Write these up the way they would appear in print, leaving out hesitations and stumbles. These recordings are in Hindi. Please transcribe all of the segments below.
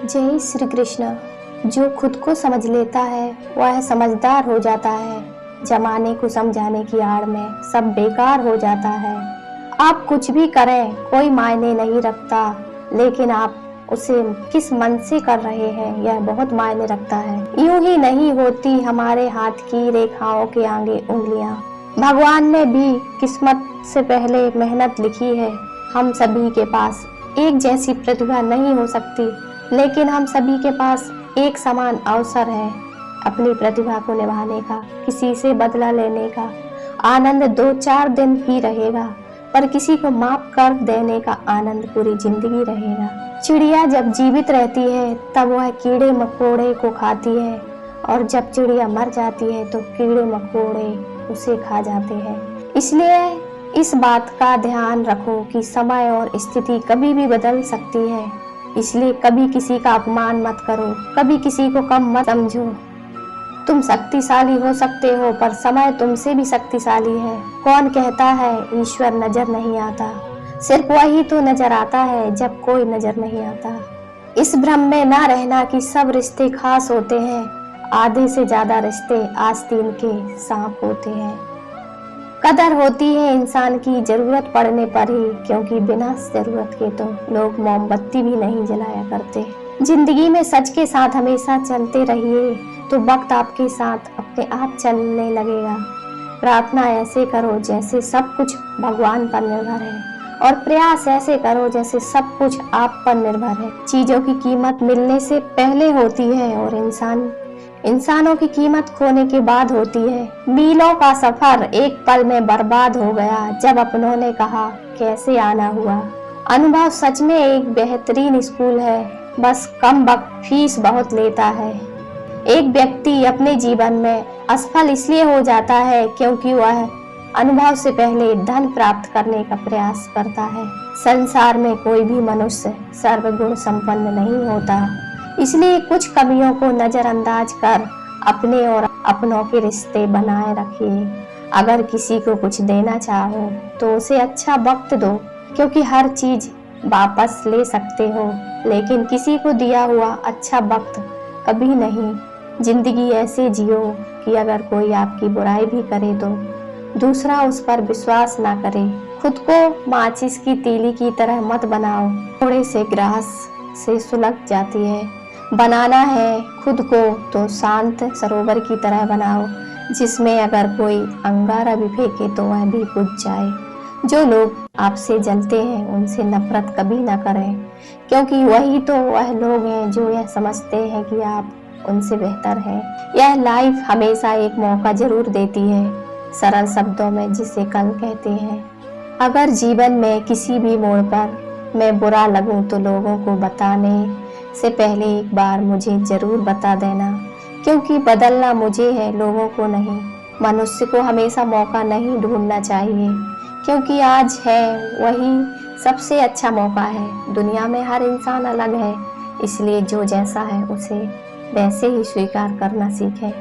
जय श्री कृष्ण। जो खुद को समझ लेता है वह समझदार हो जाता है। जमाने को समझाने की आड़ में सब बेकार हो जाता है। आप कुछ भी करें कोई मायने नहीं रखता, लेकिन आप उसे किस मन से कर रहे हैं यह बहुत मायने रखता है। यूं ही नहीं होती हमारे हाथ की रेखाओं के आगे उंगलियां। भगवान ने भी किस्मत से पहले मेहनत लिखी है। हम सभी के पास एक जैसी प्रतिभा नहीं हो सकती, लेकिन हम सभी के पास एक समान अवसर है अपनी प्रतिभा को निभाने का। किसी से बदला लेने का आनंद 2-4 दिन ही रहेगा, पर किसी को माफ कर देने का आनंद पूरी जिंदगी रहेगा। चिड़िया जब जीवित रहती है तब वह कीड़े मकोड़े को खाती है, और जब चिड़िया मर जाती है तो कीड़े मकोड़े उसे खा जाते हैं। इसलिए इस बात का ध्यान रखो कि समय और स्थिति कभी भी बदल सकती है। इसलिए कभी किसी का अपमान मत करो, कभी किसी को कम मत समझो। तुम शक्तिशाली हो सकते हो, पर समय तुमसे भी शक्तिशाली है। कौन कहता है ईश्वर नजर नहीं आता? सिर्फ वही तो नजर आता है जब कोई नजर नहीं आता। इस भ्रम में ना रहना कि सब रिश्ते खास होते हैं। आधे से ज्यादा रिश्ते आस्तीन के सांप होते हैं। कदर होती है इंसान की जरूरत पड़ने पर ही, क्योंकि बिना जरूरत के तो लोग मोमबत्ती भी नहीं जलाया करते। जिंदगी में सच के साथ हमेशा चलते रहिए तो वक्त आपके साथ अपने आप चलने लगेगा। प्रार्थना ऐसे करो जैसे सब कुछ भगवान पर निर्भर है, और प्रयास ऐसे करो जैसे सब कुछ आप पर निर्भर है। चीजों की कीमत मिलने से पहले होती है, और इंसानों की कीमत खोने के बाद होती है। मीलों का सफर एक पल में बर्बाद हो गया जब अपनों ने कहा कैसे आना हुआ। अनुभव सच में एक बेहतरीन स्कूल है, बस कम वक्त फीस बहुत लेता है। एक व्यक्ति अपने जीवन में असफल इसलिए हो जाता है क्योंकि वह अनुभव से पहले धन प्राप्त करने का प्रयास करता है। संसार में कोई भी मनुष्य सर्वगुण संपन्न नहीं होता, इसलिए कुछ कमियों को नजरअंदाज कर अपने और अपनों के रिश्ते बनाए रखिए। अगर किसी को कुछ देना चाहो तो उसे अच्छा वक्त दो, क्योंकि हर चीज वापस ले सकते हो, लेकिन किसी को दिया हुआ अच्छा वक्त कभी नहीं। जिंदगी ऐसे जियो कि अगर कोई आपकी बुराई भी करे तो दूसरा उस पर विश्वास ना करे। खुद को माचिस की तीली की तरह मत बनाओ, थोड़े से ग्रास से सुलग जाती है। बनाना है खुद को तो शांत सरोवर की तरह बनाओ, जिसमें अगर कोई अंगारा भी फेंके तो वह भी बुझ जाए। जो लोग आपसे जलते हैं उनसे नफरत कभी ना करें, क्योंकि वही तो वह लोग हैं जो यह समझते हैं कि आप उनसे बेहतर हैं। यह लाइफ हमेशा एक मौका जरूर देती है, सरल शब्दों में जिसे कल कहते हैं। अगर जीवन में किसी भी मोड़ पर मैं बुरा लगूं तो लोगों को बताने से पहले एक बार मुझे जरूर बता देना, क्योंकि बदलना मुझे है, लोगों को नहीं। मनुष्य को हमेशा मौका नहीं ढूंढना चाहिए, क्योंकि आज है वही सबसे अच्छा मौका है। दुनिया में हर इंसान अलग है, इसलिए जो जैसा है उसे वैसे ही स्वीकार करना सीखें।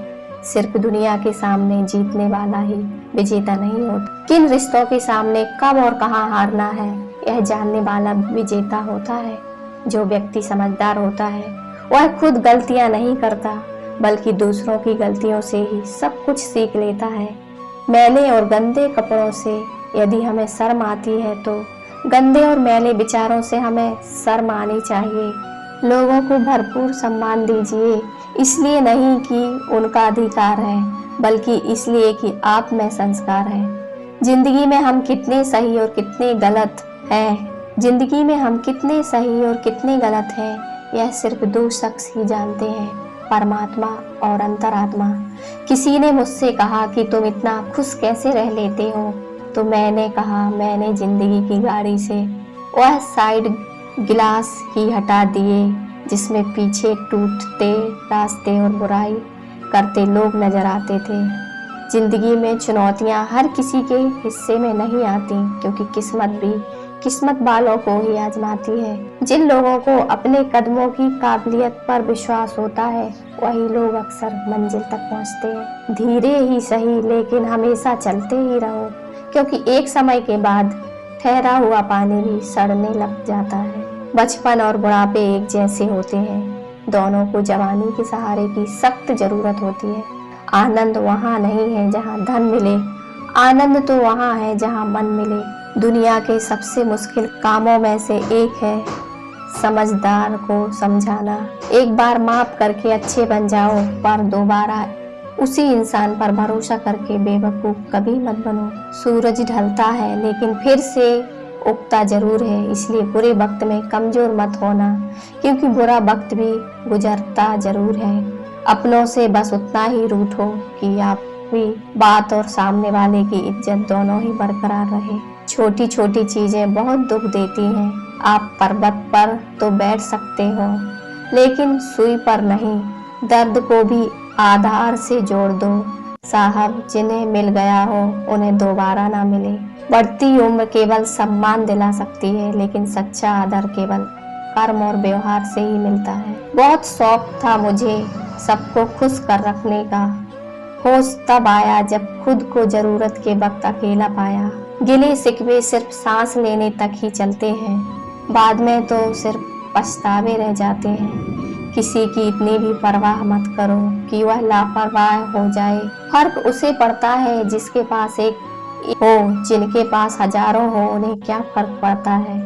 सिर्फ दुनिया के सामने जीतने वाला ही विजेता नहीं होता, किन रिश्तों के सामने कब और कहाँ हारना है यह जानने वाला विजेता होता है। जो व्यक्ति समझदार होता है वह खुद गलतियां नहीं करता, बल्कि दूसरों की गलतियों से ही सब कुछ सीख लेता है। मैले और गंदे कपड़ों से यदि हमें शर्म आती है तो गंदे और मैले विचारों से हमें शर्म आनी चाहिए। लोगों को भरपूर सम्मान दीजिए, इसलिए नहीं कि उनका अधिकार है, बल्कि इसलिए कि आप में संस्कार है। जिंदगी में हम कितने सही और कितने गलत हैं यह सिर्फ 2 शख्स ही जानते हैं, परमात्मा और अंतरात्मा। किसी ने मुझसे कहा कि तुम इतना खुश कैसे रह लेते हो, तो मैंने कहा मैंने जिंदगी की गाड़ी से वह साइड गिलास ही हटा दिए जिसमें पीछे टूटते रास्ते और बुराई करते लोग नजर आते थे। जिंदगी में चुनौतियां हर किसी के हिस्से में नहीं आती, क्योंकि किस्मत वालों को ही आजमाती है। जिन लोगों को अपने कदमों की काबिलियत पर विश्वास होता है वही लोग अक्सर मंजिल तक पहुंचते हैं। धीरे ही सही, लेकिन हमेशा चलते ही रहो, क्योंकि एक समय के बाद ठहरा हुआ पानी भी सड़ने लग जाता है। बचपन और बुढ़ापे एक जैसे होते हैं, दोनों को जवानी के सहारे की सख्त जरूरत होती है। आनंद वहाँ नहीं है जहाँ धन मिले, आनंद तो वहाँ है जहाँ मन मिले। दुनिया के सबसे मुश्किल कामों में से एक है समझदार को समझाना। एक बार माफ करके अच्छे बन जाओ, पर दोबारा उसी इंसान पर भरोसा करके बेवकूफ कभी मत बनो। सूरज ढलता है लेकिन फिर से उगता जरूर है, इसलिए बुरे वक्त में कमजोर मत होना, क्योंकि बुरा वक्त भी गुजरता जरूर है। अपनों से बस उतना ही रूठो कि आपकी बात और सामने वाले की इज्जत दोनों ही बरकरार रहे। छोटी छोटी चीजें बहुत दुख देती हैं। आप पर्वत पर तो बैठ सकते हो लेकिन सुई पर नहीं। दर्द को भी आधार से जोड़ दो साहब, जिन्हें मिल गया हो उन्हें दोबारा ना मिले। बढ़ती उम्र केवल सम्मान दिला सकती है, लेकिन सच्चा आदर केवल कर्म और व्यवहार से ही मिलता है। बहुत शौक था मुझे सबको खुश कर रखने का, होश तब आया जब खुद को जरूरत के वक्त अकेला पाया। गिले शिकवे सिर्फ सांस लेने तक ही चलते हैं, बाद में तो सिर्फ पछतावे रह जाते हैं। किसी की इतनी भी परवाह मत करो कि वह लापरवाह हो जाए। फर्क उसे पड़ता है जिसके पास एक हो, जिनके पास हजारों हो उन्हें क्या फर्क पड़ता है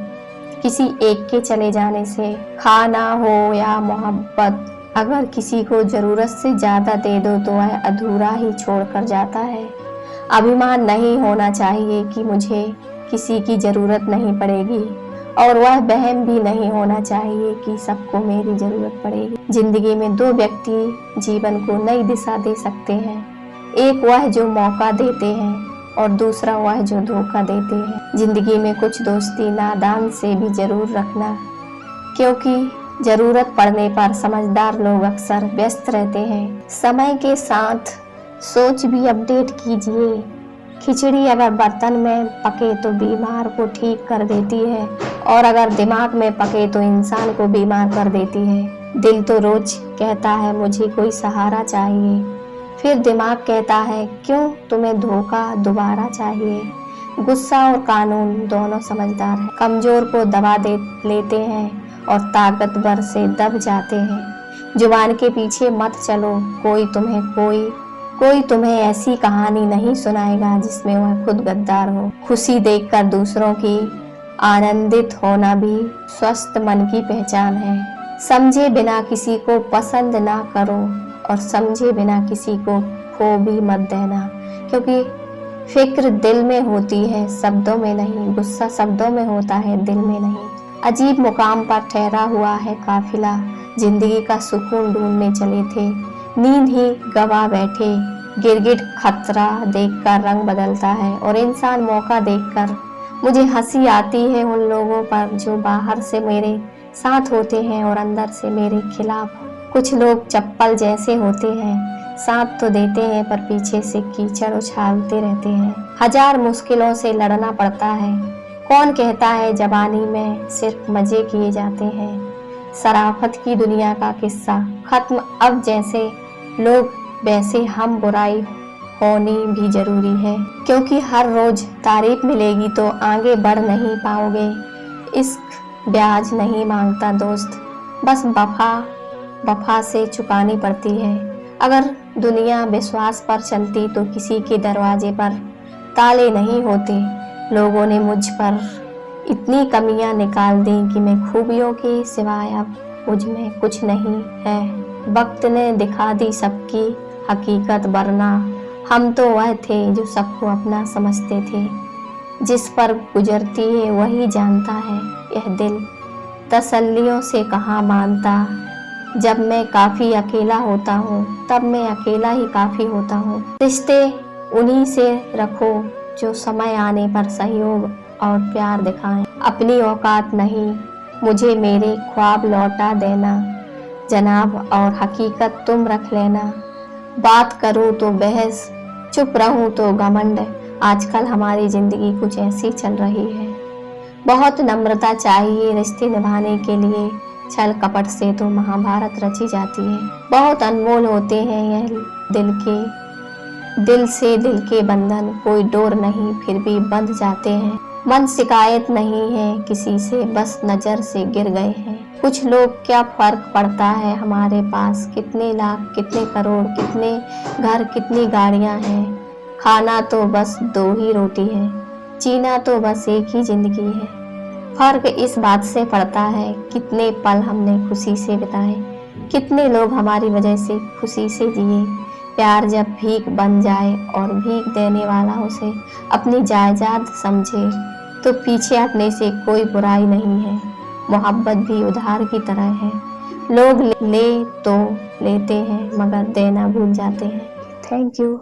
किसी एक के चले जाने से। खाना हो या मोहब्बत, अगर किसी को जरूरत से ज्यादा दे दो तो वह अधूरा ही छोड़कर जाता है। अभिमान नहीं होना चाहिए कि मुझे किसी की जरूरत नहीं पड़ेगी, और वह वहम भी नहीं होना चाहिए कि सबको मेरी जरूरत पड़ेगी। जिंदगी में दो व्यक्ति जीवन को नई दिशा दे सकते हैं, एक वह जो मौका देते हैं और दूसरा वह जो धोखा देते हैं। जिंदगी में कुछ दोस्ती नादान से भी जरूर रखना, क्योंकि जरूरत पड़ने पर समझदार लोग अक्सर व्यस्त रहते हैं। समय के साथ सोच भी अपडेट कीजिए। खिचड़ी अगर बर्तन में पके तो बीमार को ठीक कर देती है, और अगर दिमाग में पके तो इंसान को बीमार कर देती है। दिल तो रोज कहता है मुझे कोई सहारा चाहिए, फिर दिमाग कहता है क्यों तुम्हें धोखा दोबारा चाहिए। गुस्सा और कानून दोनों समझदार हैं, कमजोर को दबा दे लेते हैं और ताकतवर से दब जाते हैं। जुबान के पीछे मत चलो, कोई तुम्हें ऐसी कहानी नहीं सुनाएगा जिसमें वह खुद गद्दार हो। खुशी देखकर दूसरों की आनंदित होना भी स्वस्थ मन की पहचान है। समझे बिना किसी को पसंद ना करो, और समझे बिना किसी को खो भी मत देना, क्योंकि फिक्र दिल में होती है शब्दों में नहीं, गुस्सा शब्दों में होता है दिल में नहीं। अजीब मुकाम पर ठहरा हुआ है काफिला, जिंदगी का सुकून ढूंढने चले थे, नींद ही गवा बैठे। गिरगिट खतरा देखकर रंग बदलता है, और इंसान मौका देखकर। मुझे हंसी आती है उन लोगों पर जो बाहर से मेरे साथ होते हैं और अंदर से मेरे खिलाफ। कुछ लोग चप्पल जैसे होते हैं, साथ तो देते हैं पर पीछे से कीचड़ उछालते रहते हैं। हजार मुश्किलों से लड़ना पड़ता है। कौन कहता है जवानी में सिर्फ मजे किए जाते हैं। शराफत की दुनिया का किस्सा खत्म अब, जैसे लोग वैसे हम। बुराई होनी भी जरूरी है, क्योंकि हर रोज तारीफ मिलेगी तो आगे बढ़ नहीं पाओगे। इश्क ब्याज नहीं मांगता दोस्त, बस वफा से चुकानी पड़ती है। अगर दुनिया विश्वास पर चलती तो किसी के दरवाजे पर ताले नहीं होते। लोगों ने मुझ पर इतनी कमियां निकाल दी कि मैं खूबियों के सिवाय अब मुझ में कुछ नहीं है। वक्त ने दिखा दी सबकी हकीकत, वरना हम तो वह थे जो सबको अपना समझते थे। जिस पर गुजरती है वही जानता है यह दिल, तसल्लियों से कहाँ मानता। जब मैं काफी अकेला होता हूँ तब मैं अकेला ही काफी होता हूँ। रिश्ते उन्हीं से रखो जो समय आने पर सहयोग और प्यार दिखाएं। अपनी औकात नहीं, मुझे मेरे ख्वाब लौटा देना जनाब, और हकीकत तुम रख लेना। बात करूं तो बहस, चुप रहूं तो घमंड। आजकल हमारी जिंदगी कुछ ऐसी चल रही है। बहुत नम्रता चाहिए रिश्ते निभाने के लिए, छल कपट से तो महाभारत रची जाती है। बहुत अनमोल होते हैं यह दिल से दिल के बंधन, कोई डोर नहीं फिर भी बंध जाते हैं। मन शिकायत नहीं है किसी से, बस नजर से गिर गए हैं। कुछ लोग क्या फर्क पड़ता है हमारे पास कितने लाख कितने करोड़ कितने घर कितनी गाड़ियां हैं। खाना तो बस 2 ही रोटी है, जीना तो बस एक ही जिंदगी है। फर्क इस बात से पड़ता है कितने पल हमने खुशी से बिताए, कितने लोग हमारी वजह से खुशी से जिए। प्यार जब भीख बन जाए और भीख देने वाला उसे अपनी जायदाद समझे तो पीछे हटने से कोई बुराई नहीं है। मोहब्बत भी उधार की तरह है, लोग ले तो लेते हैं मगर देना भूल जाते हैं। Thank you.